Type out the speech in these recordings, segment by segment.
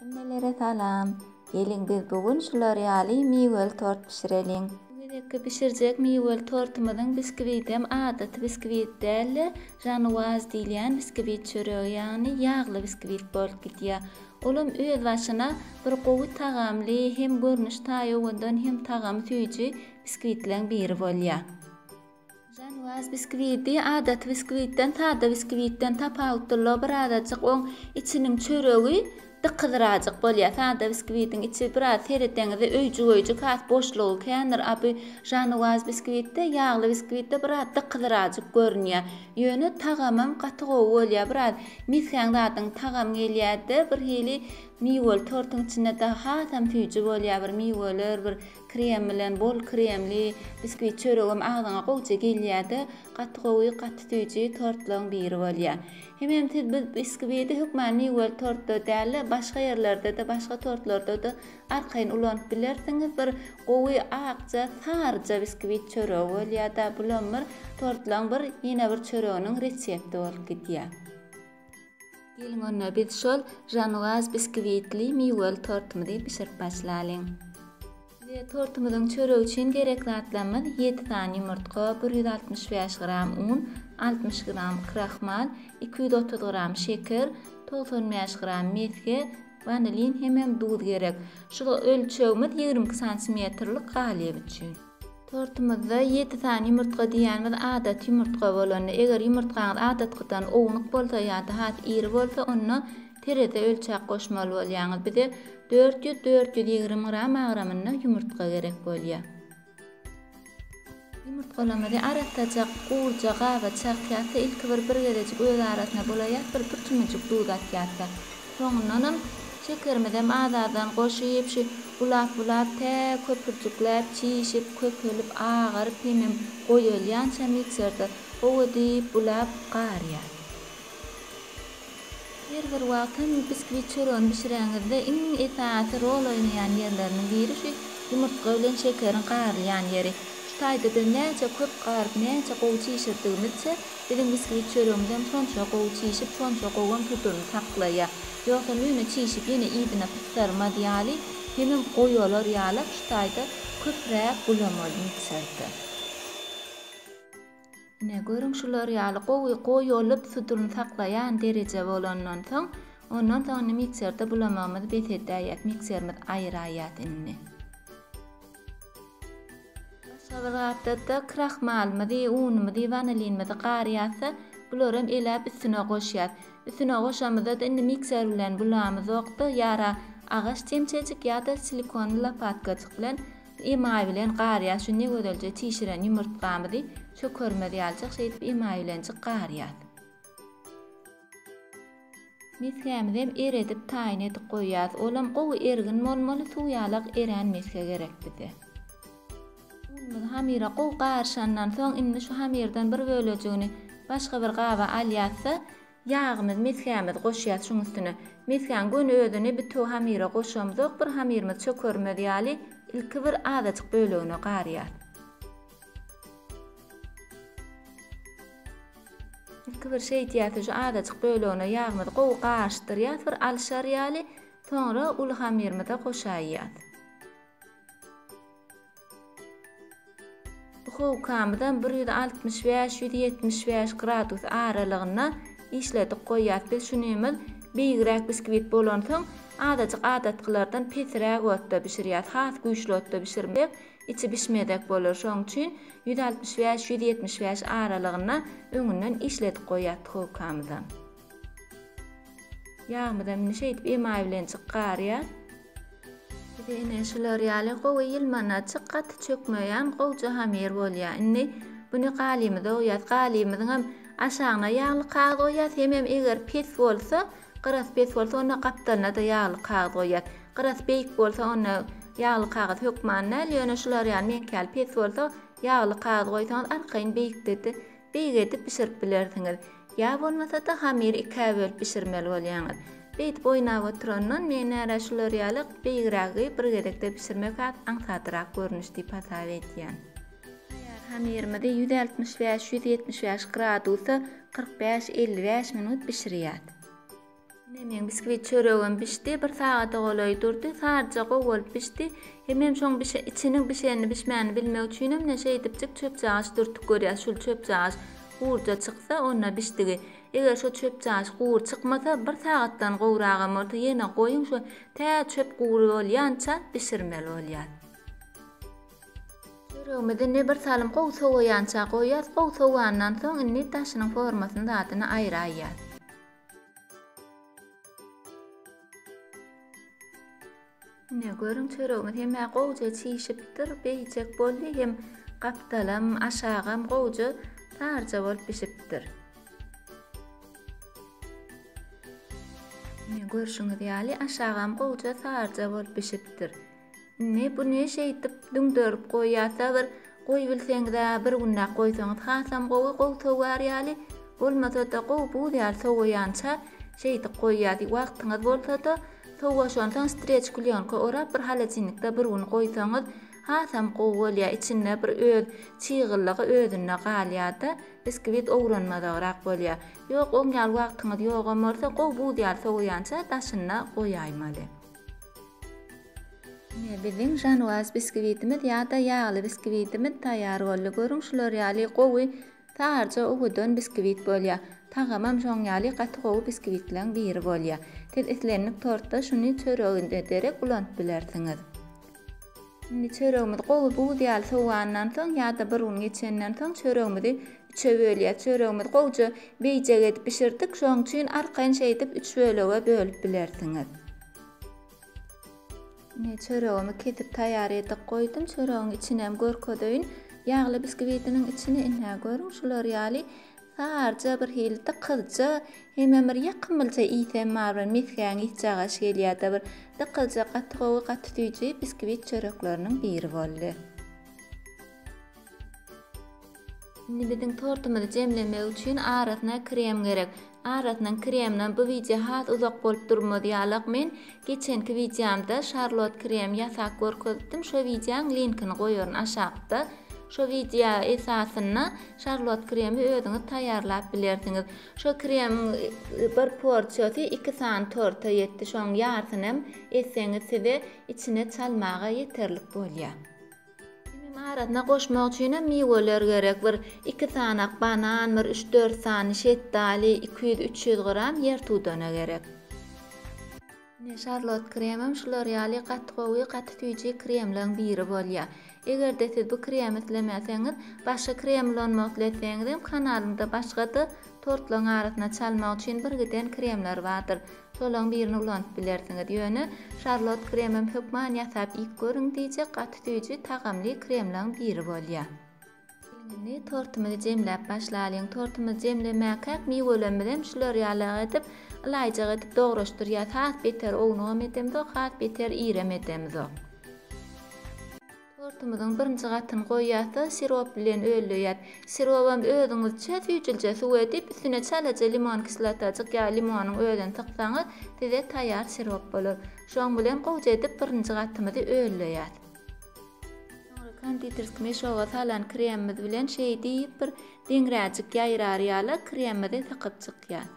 Hammalere salam. Gelin biz bugün şular ýaly miwel tort pişirelim. Bugün pişirjek miwel tortumyzyň biskwitem adaty biskvit däl, janwaz diýilýän biskvit çöreği, ýagny ýagly biskvit bolup gidýär. Olam öz başyna bir gowy tagamly hem görnüş taýywandan hem tagamy süýji biskvitleň biri bolýar. Janwaz biskviti adaty biskvitden tada biskvitden tapawutly bir adajyk oň içiniň çöreği dıqıdıracıq bolýar. Sada biskvitin içi biraz teredeňizde öýjü kas boşlugy kändir. Abi janwaz biskvitde ýagly biskvitde biraz dıqıdıracıq görünýär. Ýöne tagamam gatygy bolýar. Biraz miskäň zatyň tagam gelýärdi. Bir hili miwel tortuň içinde daha tam süýji bolýar. Bir miweler, bir krem bilen bol kremli biskvit çöregim agzyňa gowça gelýärdi. Gatygy gaty süýji tortlaryň biri bolýar. Hemem biz biskviti hükmän miwel tortda däl, başga ýerlerde de başga tortlarda da arkaýyn ulanyp bilersiňiz. Bir gowy akça, sarja biskvit çöreği bolýar da bulan bir tortlaryň bir ýene bir çöreğiniň resepti bolup gidýär. Gelin onda biz şol janwaz biskvitli miwel tortumuzy pişirip başlaýyn. Tortumyzyň çöreği üçin gerekli atlamyz 7 tane ýumurtga, 165 gram un, 60 gram kraxmal, 230 gram şeker, 95 gram meske, vanilin hemem duz gerek. Şu ölçegimiz 20 santimetrlik galyp üçin. Tortumyzda 7 tane ýumurtga diýänimiz adat ýumurtga bolan. Eger ýumurtgaňyz adatkydan ownuk bolsa ýa-da hat iri bolsa onu terede ölçek goşmaly bolýaňyz. Bize 400-420 gram agramyny ýumurtga gerek bolýar. Ýumurtgalamady aratjak, gurja, gawa, çarpýatsa ilki bir gerecik öz arasyna bolýar, bir çymyjyk duz atýatsa. Soňundan şekerimizi azadan goşup, bulap te köpürjükler çiğişip, köpülüp, ağarıp, hemem goýulýança mikserde gowdy bulap garýar. Bir wagtym biskvit çöreğini pişiräňizde iň esasy rol oýnaýan ýerleriň biri şu ýumurtga bilen şekerin garylýan ýeri. Şu taýda bir näçe köp garyp, näçe gowy çiğişirdigimizçe bizim biskvit çöreğimizden şonça gowy çiğişip, şonça gowy tuturyp saklaýar. Ýoksa müne çiğişip ýene ýygyna pişirmä diýäli, hemem goýular ýaly şu taýda köpräk bulamaly mikserde. Ne görüň şular ýaly goýulyp tuturyp saklaýan derece bolandan soň, ondan soň mikserde bulamamyz besedäýär, mikserimiz aýraýar inni. Şabarapda kraxmalmyzy, unmyzy, vanilinmyzy garýatsa, bularym elap üstüne goşýar. Üstüne goşamyzda indi mikser bilen bulamyz okdy, ýara agaç temçejik ýa-da silikon lapatgaçyk bilen emay bilen garýar. Şunu gözelje çiğişiren ýumurtgamyzy çökermedi aljak şeýdip emay bilen garýar. Miskemizi hem eredip taýyn edip goýýar. Olam gowy ergin bolmaly suw ýalyk eren miske gerek bize. Unumyz hamira gowy garşandan soň indi şu hamirden bir bölejigini başga bir gawa alýatsa, ýağımyz, miskemiz goşýar şuň üstüne. Misken gün özüni bir to hamira goşamyz, bir hamirimiz çökermedi ýaly ilki bir azajyk bölegine garýar. İlki bir şey diýäti şu azajyk bölegine ýağımyz gowy garşdyrýar, bir alşar ýaly, soňra ul hamirimize goşaýýar. Bu howkamydan 165-175 gradus aralygyna işledip goýýar. Biz şunymyz beýgirek biskvit bolan soň adatkylardan pesirek otda pişirýär. Has güýçli otda pişirmek içi pişmedek bolar. Şoň üçin 165-175 aralygyna öňünden işledip goýýar howkamydan. Ýağmydan mini şeýdip emay bilen garýar. Ene şular ýaly gowy ýylmanaçyk gaty çökmeýän gowja hamir bolýar. Indi buny galymyza goýýar. Galymyzyň hem aşagyna ýagly kağıt goýýar. Hemem eger pes bolsa, gyras pes bolsa ona gapdalyna da ýagly kağıt goýýar. Gyras beýik bolsa ona ýagly kağıt hökmän näl ýöne şular ýaly mekel pes bolsa ýagly kağıt goýsaňyz arkaýyn beýikde beýik edip pişirip bilersiňiz. Ýa bolmasa da hamir iki bölüp pişirmeli bolýaňyz. Beýit boýnap oturandan men näre şular ýaly beýirägi bir gerekde pişirmek aňsadyrak görnüş diýip hasap etýän. Hamirimizi 165-175 gradusa 45-55 minut pişirýär. Men biskvit çöregim pişdi, bir saata golay durdy, sarja gow bolup pişdi. Hemem şoň içiniň pişenini pişmäni bilmek üçinem näşe edipjik çöpçäş dürtük görýär. Şol çöpçäş gurja çyksa onna pişdigi. Eger şo çöpçäş gur çykmasa bir saatdan gowragam bolsa ýene goýuň şo tä çöp gury bolýança pişirmeli bolýar. Çöregimizi ne bir salym gow sowaýança goýýar. Gow sowandan soň inni taşynyň formasyny zadyna aýraýar. Ne görüň çöregimiz hem gowja çişipdir, beýjek boldy hem gapdalam, aşagam gowja tarja bolup pişipdir. Ne görüşüňiz ýaly aşagam gowja tarja bolup pişipdir. Ne bu näşe edip düňdürip goýýarsa bir goý bilseňiz bir günnak goýsaňyz hasam gowy sowar ýaly bolmasa da gow bu ýar sowaýança şeýdip goýýardy. Wagtyňyz bolsa da sowaşandan streç klýonka orap bir halajynykda bir gün goýsaňyz hasam gow bolýar. İçinde bir öz çygylygy özüne galýarda biskvit owranmadagrak bolýar. Ýok oňal wagtyňyz ýogam bolsa gow bu ýar sowaýança daşyna goýaýmaly. Bizim janwaz biskvitimiz ýa-da ýagly biskvitimiz taýýar boldy. Görüň şular ýaly gowy tarja ugudan biskvit bolýar. Tagamam şoň ýaly gaty gowy biskvitleň biri bolýar. Tez eslenlik tortda şuny çöreginde derek ulantyp bilersiňiz. Indi çöregimiz gowy bu ýaly sowandan soň ýa-da bir gün geçenden soň çöregimizi üçe bölýär. Çöregimiz gowja beýjek edip pişirdik. Şoň üçin arkaň şeýdip üç bölege bölüp bilersiňiz. Ne çöregimi kesip taýýar edip goýdum. Çöregiň içinem görkedeýin ýagly biskvitiniň içine inä görüň şular ýaly sarja bir hilde kızca hemem bir ýakymylça ýsem marwan mesgäň ýetjaga gelýär-de bir dıkylja gaty gowy gaty tüýji biskvit çörekleriniň biri boldy. Indi biziň tortumuzy jemlemek üçin arasyna krem gerek. Arasynyň kremden bu video has uzak bolup durmady ýalyk men geçenki videomda Charlotte krem ýasak görkezdim. Şo videoň linkini goýaryn aşagda. Şo video esasyna Charlotte kremi özüňiz taýýarlap bilersiňiz. Şo krem bir porsiýasy 2 saat torta ýetdi. Şoň ýarsynym etseňiz size içine çalmaga ýeterlik bolýar. Arasyna goşmak üçin meweler gerek. Bir 2 sanak banan, bir 3-4 sany şettali, 200-300 gram ýertudana gerek. Ne Charlotte kremim şular ýaly gaty gowy, gaty tüýji kremleň biri bolýar. Egerde siz bu kremi islemäseňiz, başga krem ulanmak dileseňiz hem kanalymda başga-da tortlaryň arasyna çalmak üçin bir giden kremler bardyr. Şolaryň birini ulantyp bilersiňiz. Ýöne Charlotte kremim hökman ýasap ilk görüň diýjek gaty tüýji tagamly kremleň biri bolýar. Indi tortumuzy jemläp başlaýalyň. Tortumuzy jemlemäkä mewelerimiz şular ýaly edip, laýjak edip dograşdyrýar. Has beter ownugam edemdi, has beter irem edemdi. Tortumyzyň birinji gatyny goýýarsa sirop bilen öýleýär. Siropam özüňizçe süýçülçe suw edip üstüne çalaja limon kislatasyk ýa limonyň özüni tyksaňyz size taýýar sirop bolar. Şoň bilen gowja edip birinji gatymyzy öýleýär. Soňra konditerski meşoga salan kremimiz bilen şeý diýip bir deňräjik ýaýrar ýaly kremimizi sykyp çykýar.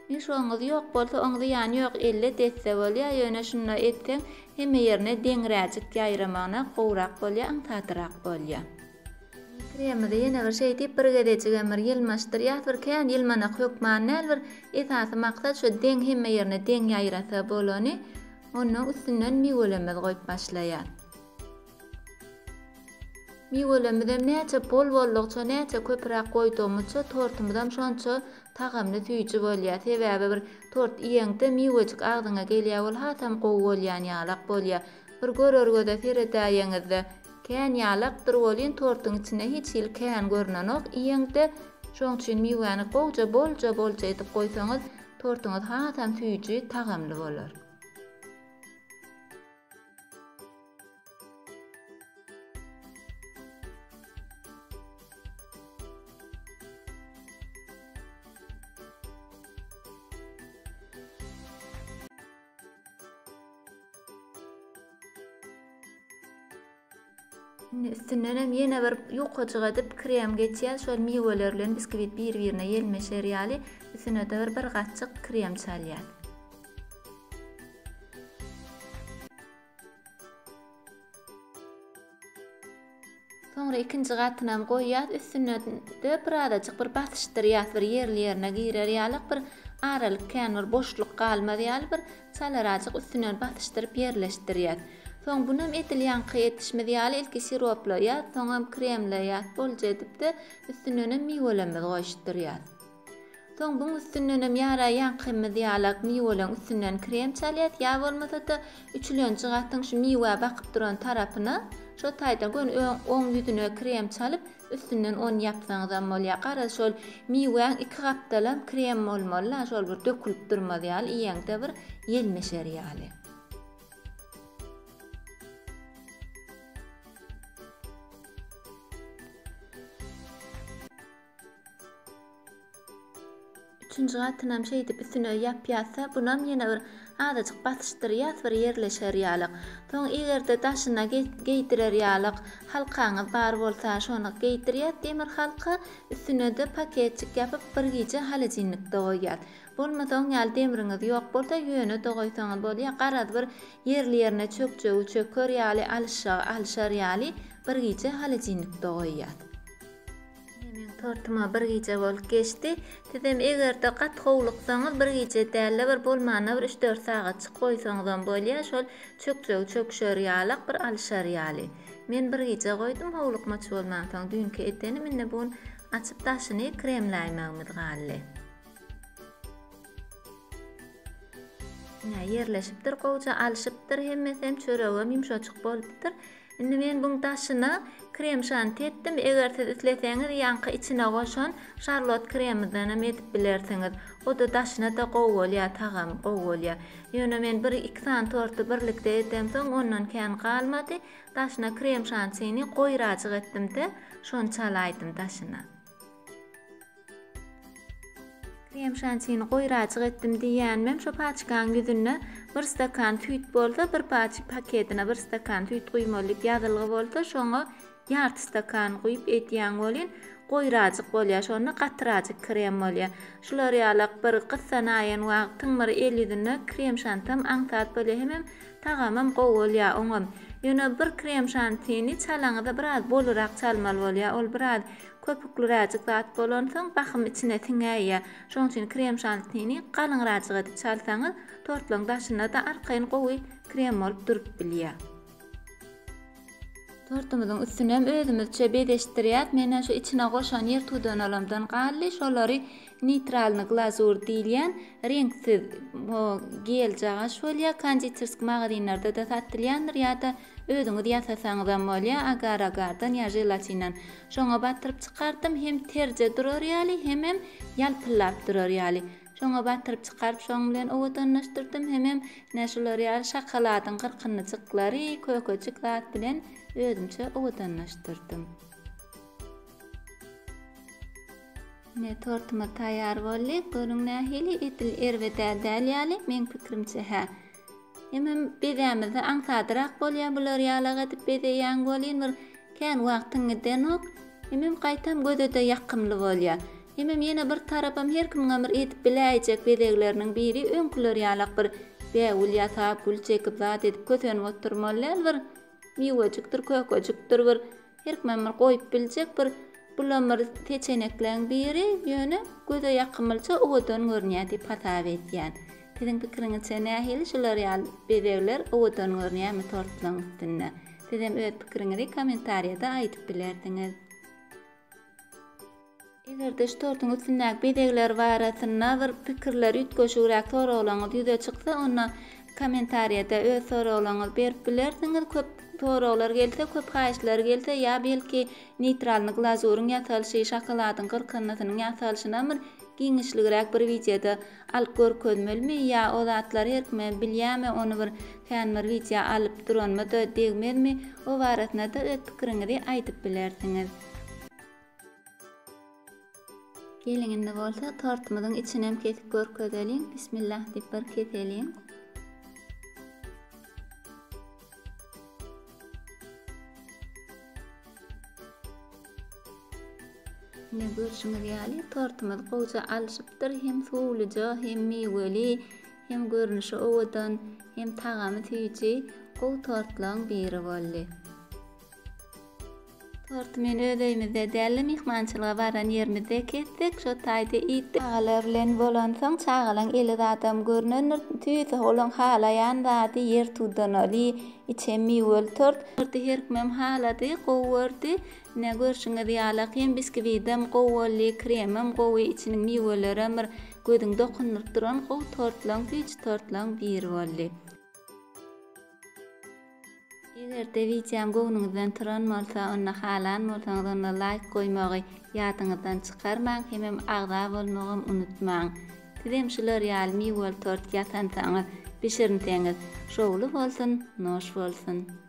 Meşoňyz ýok bolsa oňyzy ýany ýok elle detse bolýar. Ýöne şunda etseň hemme ýerine deňräjik ýaýramana gowrak bolýar, aňtadyrak bolýar. Kremimizi ýene bir şeý diýip bir gedejik emir ýylmaşdyrýar. Bir kän ýylmanak hökman näl bir esasy maksat şu deň hemme ýerine deň ýaýrasa bolany. Onu üstünden mewelerimiz goýup başlaýar. Mewelerimiz näçe bol-bollukça, näçe köpürak goýdymyça tortumyzam şonça tagamly tüýji bolýar. Sebäbi bir tort iýeňde mewejik agdyňa gelýär bol hasam gowy bolýan ýalak bolýar. Bir görergede seredäýeňizde kän ýalakdyr bolýan tortuň içine hiç ýyl kän görnenok iýeňde şoň üçin mewäni gowja bolja edip goýsaňyz tortuňyz hasam tüýji tagamly bolar. Üstünden hem ýene bir ýokajyk edip krem geçýär. Şol meweler bilen biskvit bir-birine ýelmeşer ýaly üstüne de bir gaççyk krem çalýar. Sonra ikinji gatynam goýýar, üstüne de bir adajyk bir basyşdyrýar, bir ýerlerine girerýärlik, bir aralyk kän bir boşluk galmadýar, bir çalarajyk üstüne basyşdyryp ýerleşdirýär. Soň bunam etil ýaňky ýetişmedýär, ilki siroplaýar, soňam kremleýär, bolja edip de üstüne miwelemi goýuşdurýar. Soň buň üstüne ýara ýaňkymedýarlyk miweleň üstünden krem çalýar, ýa bolmasa da üçlenji gatyň şu miwe bakyp duran tarapyna şo taýdan gön oň ýüzüne krem çalyp üstünden onu ýapsaňyzam bolýar. Gara şol miweň iki gapdalam krem bolmaly, şol bir dökülip durmadýar, iýeňde bir ýelmeşerýär. Üçüncü gatynam şeýdip üstüne ýapýarsa, bunam ýene bir adajyk basyşdyrýar, bir ýerleşerýärlik. Soň egerde daşyna geýdirerýärlik, halkaňyz bar bolsa şonu geýdirýär, demir halka üstüne de paketçik ýapyp bir gice halajinlikde goýýar. Bolmasaň ýaly demiriňiz ýok bolsa ýöne de goýsaňyz bolýar. Garad bir ýerlerine çökjegi çöker ýaly alşar ýaly bir gice halajinlikde goýýar. Tortuma bir gece bolup geçti. Dedem egerde gat howluksaňyz bir gece dälle bir bolmana bir 3-4 sagatçyk goýsaňyzam bolýar. Şol çökşerýärlik bir alşarýaly. Men bir gece goýdum howlukmaçy bolmaňsaň dünkü eteni menne bun açyp daşyny kremläýmegimiz galy. Yerleşipdir, goýja alşypdyr, hemmesem çöregem ýumşaçyk bolupdyr. Indi men buň daşyna krem şanty etdim. Eger siz isleseňiz ýaňky içine goşan şarlot kreminden hem edip bilersiňiz. O da daşyna da gowolýar, tagam gowolýar. Ýöne men 1-2 saat tortu birlikde etdim, soň ondan kän galmady. Daşyna krem şantyny goýraçyk etdim-de, şonu çalaýdym daşyna. Krem şantyny goýraçyk etdim diýänmem, şo paçkaň ýüzüne bir stakan tüýt bolsa, bir paketine bir stakan tüýt guýmalyk ýazylgy bolsa, şoňa ýarty stakan guýup etýän bolýan, goýraçyk bolýar, şonu gatyraçyk krem bolýar. Şular ýalyk bir gyssan aýan wagtyň bir el ýüzüne krem şantam aňsat bolýar, hemem tagamam gowolýar oňam. Ýöne bir krem şantyny çalaňyzda biraz bolurak çalmaly bolýar, ol biraz köpüklüräjik zat bolan soň bakym içine tiňäýär. Şoň üçin krem şantyny galyňraçyk edip çalsaňyz, tortlaň daşyna da arkaýyn gowy krem bolup durup bilýär. Tortumyzyň üstüne özümizçe bedeşdirýär. Menen şu içine goşan ýer tudanalamdan galy şolary neytralny glazur diýilýän reňsiz gel jagaş bolýar. Konditersk magazinlarda da satylýandyr ýa-da özüňiz ýasasaňyzam bolýar, agar-agardan ýa jelatinan. Şoňa batyryp çykardym, hem terje durar ýaly, hem ýalpylap durar ýaly. Şoňa batyryp çykaryp şoň bilen owadanlaşdyrdym, hem näşular ýaly şokoladyň gyrkynçyklary, kököçik zat bilen özümçe owadanlaşdyrdym. Ne tortuma taýýar boldy. Görüň nähili etil erwede däl ýaly, men pikirimçe hä. Hemem bedämizi aňsadyrak bolýar, bular ýalyk edip bedeýän bolýan bir kän wagtyňyzdan ok, hemem gaýtam gözede ýakymly bolýar. Hemem ýene bir tarapam her kimňe bir edip biläýjek bedegleriniň biri öňküler ýalyk bir bäwul ýasap, gül çekip zat edip kösenip oturmalylar, bir miwejikdir, kököjikdir, bir her kim bir goýup biljek bir bulamar teçenekleň biri ýöne göze ýakymlça owadan görnýär diýip hasap etýän. Sizin pikiriňizçe nähili şular ýaly bedegler owadan görnýärmi tortlaň üstünde? Sizem öz pikiriňizi kommentariýada aýdyp bilerdiňiz. Egerde şu tortuň üstündäki bedegler barasyna bir pikirler ýetgeşigirek soraglaryňyz ýüze çyksa, onda kommentariýada öz soraglaryňyzy berip bilersiňiz. Köp soraglar gelse, köp haýyşlar gelse, ýa belki neytralny glazuryň ýasalyşy, şokoladyň gyrkynlygynyň ýasalyşyna bir giňişligirek bir videoda alyp görkezmelimi, ýa o zatlar her kim bilýärmi, onu bir kän bir video alyp duranmy da degmezmi, o barasyna da öz pikiriňizi aýdyp bilersiňiz. Gelinginde bolsa tortumyzyň içinem kesip görkezeliň. Bismillah diýip bir keseliň. Ne görüşüňiz ýaly tortymyz goja alşypdyr. Hem suwlyja, hem miweli, hem görnüşi owadan, hem tagamy tüýji gow tortlaryň biri boldy. Tort men ödeýimizde däl mihmançylyga baran ýerimizde ketdik. Şo taýda ýitdik. Çagalar bilen bolan soň çagalan eli adam görnendir. Tüýse olan halayan zady ýer tudanaly. İçe miwel tort. Torty herkimem halady, gow berdi. Ne görşüňiz ýaly hem biskwidem, gowly, kremem, gowy içiniň miwelerem bir gödüň dokunyp duran gow tortlaryň tüýji tortlaryň biri boldy. Eger de videom gownuňyzdan turan bolsa, onda halan bolsaňyz onda like goýmagy ýadyňyzdan çykarmaň, hemem agda bolmagy unutmaň. Tidem şular ýaly miwel tort ýatansaňyz, bişirinteňiz şowly bolsun, noş bolsun.